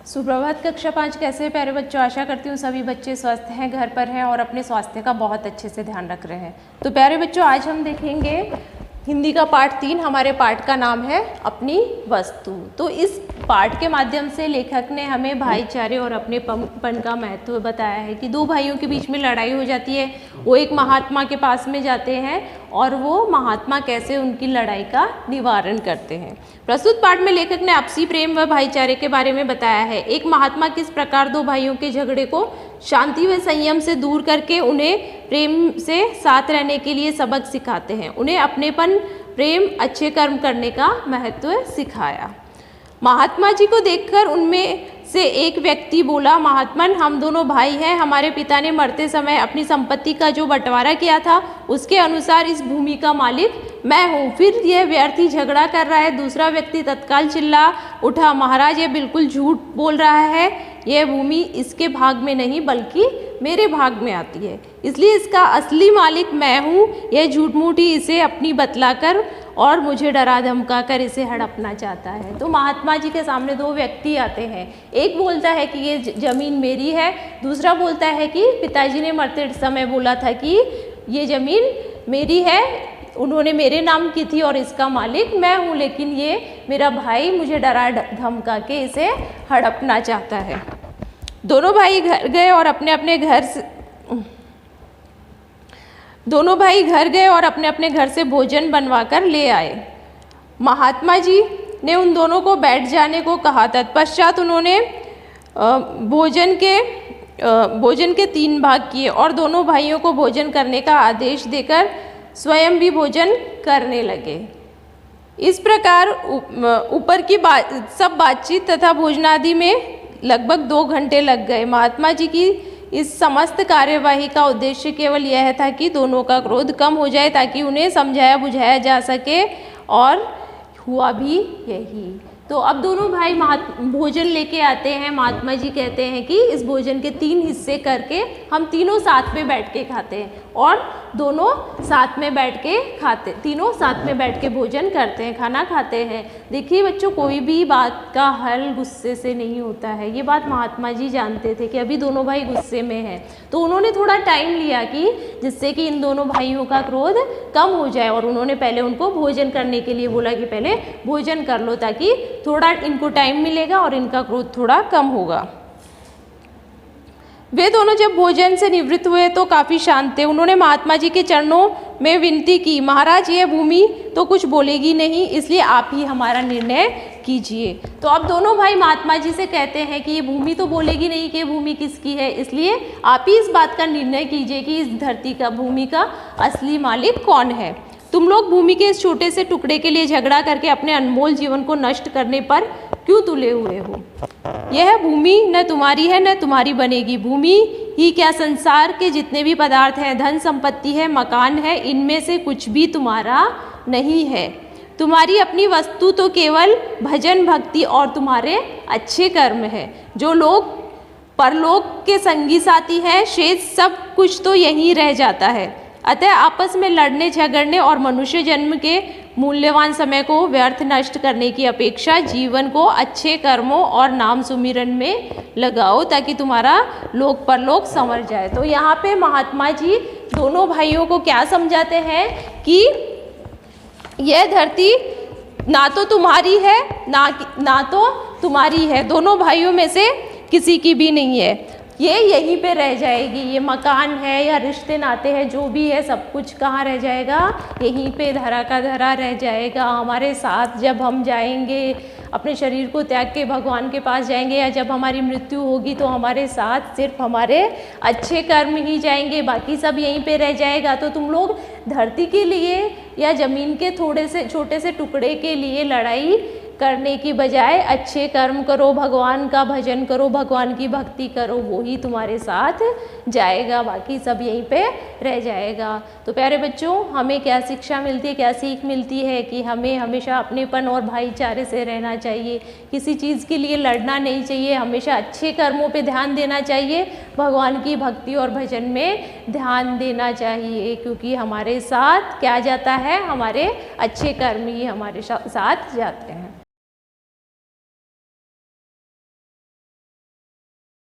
सुप्रभात। कक्षा 5 कैसे हैं प्यारे बच्चों? आशा करती हूँ सभी बच्चे स्वस्थ हैं, घर पर हैं और अपने स्वास्थ्य का बहुत अच्छे से ध्यान रख रहे हैं। तो प्यारे बच्चों, आज हम देखेंगे हिंदी का पाठ 3। हमारे पाठ का नाम है अपनी वस्तु। तो इस पाठ के माध्यम से लेखक ने हमें भाईचारे और अपनेपन का महत्व बताया है कि दो भाइयों के बीच में लड़ाई हो जाती है, वो एक महात्मा के पास में जाते हैं और वो महात्मा कैसे उनकी लड़ाई का निवारण करते हैं। प्रस्तुत पाठ में लेखक ने आपसी प्रेम व भाईचारे के बारे में बताया है। एक महात्मा किस प्रकार दो भाइयों के झगड़े को शांति व संयम से दूर करके उन्हें प्रेम से साथ रहने के लिए सबक सिखाते हैं। उन्हें अपनेपन, प्रेम, अच्छे कर्म करने का महत्व सिखाया। महात्मा जी को देखकर उनमें से एक व्यक्ति बोला, महात्मन, हम दोनों भाई हैं। हमारे पिता ने मरते समय अपनी संपत्ति का जो बंटवारा किया था उसके अनुसार इस भूमि का मालिक मैं हूँ। फिर यह व्यर्थी झगड़ा कर रहा है। दूसरा व्यक्ति तत्काल चिल्ला उठा, महाराज, यह बिल्कुल झूठ बोल रहा है। यह भूमि इसके भाग में नहीं बल्कि मेरे भाग में आती है, इसलिए इसका असली मालिक मैं हूँ। यह झूठ मूठ ही इसे अपनी बतलाकर और मुझे डरा धमका कर इसे हड़पना चाहता है। तो महात्मा जी के सामने दो व्यक्ति आते हैं। एक बोलता है कि ये ज़मीन मेरी है, दूसरा बोलता है कि पिताजी ने मरते समय बोला था कि ये ज़मीन मेरी है, उन्होंने मेरे नाम की थी और इसका मालिक मैं हूँ, लेकिन ये मेरा भाई मुझे डरा धमका के इसे हड़पना चाहता है। दोनों भाई घर गए और अपने अपने घर से भोजन बनवाकर ले आए। महात्मा जी ने उन दोनों को बैठ जाने को कहा। तत्पश्चात उन्होंने भोजन के 3 भाग किए और दोनों भाइयों को भोजन करने का आदेश देकर स्वयं भी भोजन करने लगे। इस प्रकार ऊपर की सब बातचीत तथा भोजनादि में लगभग 2 घंटे लग गए। महात्मा जी की इस समस्त कार्यवाही का उद्देश्य केवल यह था कि दोनों का क्रोध कम हो जाए ताकि उन्हें समझाया बुझाया जा सके, और हुआ भी यही। तो अब दोनों भाई भोजन लेके आते हैं। महात्मा जी कहते हैं कि इस भोजन के 3 हिस्से करके हम तीनों साथ में बैठ के खाते हैं, और दोनों साथ में बैठ के तीनों साथ में बैठ के भोजन करते हैं, खाना खाते हैं। देखिए बच्चों, कोई भी बात का हल गुस्से से नहीं होता है। ये बात महात्मा जी जानते थे कि अभी दोनों भाई गुस्से में हैं, तो उन्होंने थोड़ा टाइम लिया कि जिससे कि इन दोनों भाइयों का क्रोध कम हो जाए, और उन्होंने पहले उनको भोजन करने के लिए बोला कि पहले भोजन कर लो ताकि थोड़ा इनको टाइम मिलेगा और इनका क्रोध थोड़ा कम होगा। वे दोनों जब भोजन से निवृत्त हुए तो काफ़ी शांत थे। उन्होंने महात्मा जी के चरणों में विनती की, महाराज, यह भूमि तो कुछ बोलेगी नहीं, इसलिए आप ही हमारा निर्णय कीजिए। तो अब दोनों भाई महात्मा जी से कहते हैं कि ये भूमि तो बोलेगी नहीं कि ये भूमि किसकी है, इसलिए आप ही इस बात का निर्णय कीजिए कि इस धरती का, भूमि का असली मालिक कौन है। तुम लोग भूमि के इस छोटे से टुकड़े के लिए झगड़ा करके अपने अनमोल जीवन को नष्ट करने पर क्यों तुले हुए हो? यह भूमि न तुम्हारी है न तुम्हारी बनेगी। भूमि ही क्या, संसार के जितने भी पदार्थ हैं, धन संपत्ति है, मकान है, इनमें से कुछ भी तुम्हारा नहीं है। तुम्हारी अपनी वस्तु तो केवल भजन, भक्ति और तुम्हारे अच्छे कर्म है। जो लोग परलोक के संगी साथी हैं, शेष सब कुछ तो यहीं रह जाता है। अतः आपस में लड़ने झगड़ने और मनुष्य जन्म के मूल्यवान समय को व्यर्थ नष्ट करने की अपेक्षा जीवन को अच्छे कर्मों और नाम सुमिरन में लगाओ ताकि तुम्हारा लोक परलोक संवर जाए। तो यहाँ पे महात्मा जी दोनों भाइयों को क्या समझाते हैं कि यह धरती ना तो तुम्हारी है ना तो तुम्हारी है, दोनों भाइयों में से किसी की भी नहीं है। ये यहीं पे रह जाएगी। ये मकान है या रिश्ते नाते हैं, जो भी है, सब कुछ कहाँ रह जाएगा? यहीं पे धरा का धरा रह जाएगा। हमारे साथ जब हम जाएंगे, अपने शरीर को त्याग के भगवान के पास जाएंगे, या जब हमारी मृत्यु होगी तो हमारे साथ सिर्फ हमारे अच्छे कर्म ही जाएंगे, बाकी सब यहीं पे रह जाएगा। तो तुम लोग धरती के लिए या ज़मीन के छोटे से टुकड़े के लिए लड़ाई करने की बजाय अच्छे कर्म करो, भगवान का भजन करो, भगवान की भक्ति करो, वो ही तुम्हारे साथ जाएगा, बाकी सब यहीं पे रह जाएगा। तो प्यारे बच्चों, हमें क्या शिक्षा मिलती है, क्या सीख मिलती है कि हमें हमेशा अपनेपन और भाईचारे से रहना चाहिए। किसी चीज़ के लिए लड़ना नहीं चाहिए, हमेशा अच्छे कर्मों पे ध्यान देना चाहिए, भगवान की भक्ति और भजन में ध्यान देना चाहिए, क्योंकि हमारे साथ क्या जाता है? हमारे अच्छे कर्म ही हमारे साथ जाते हैं।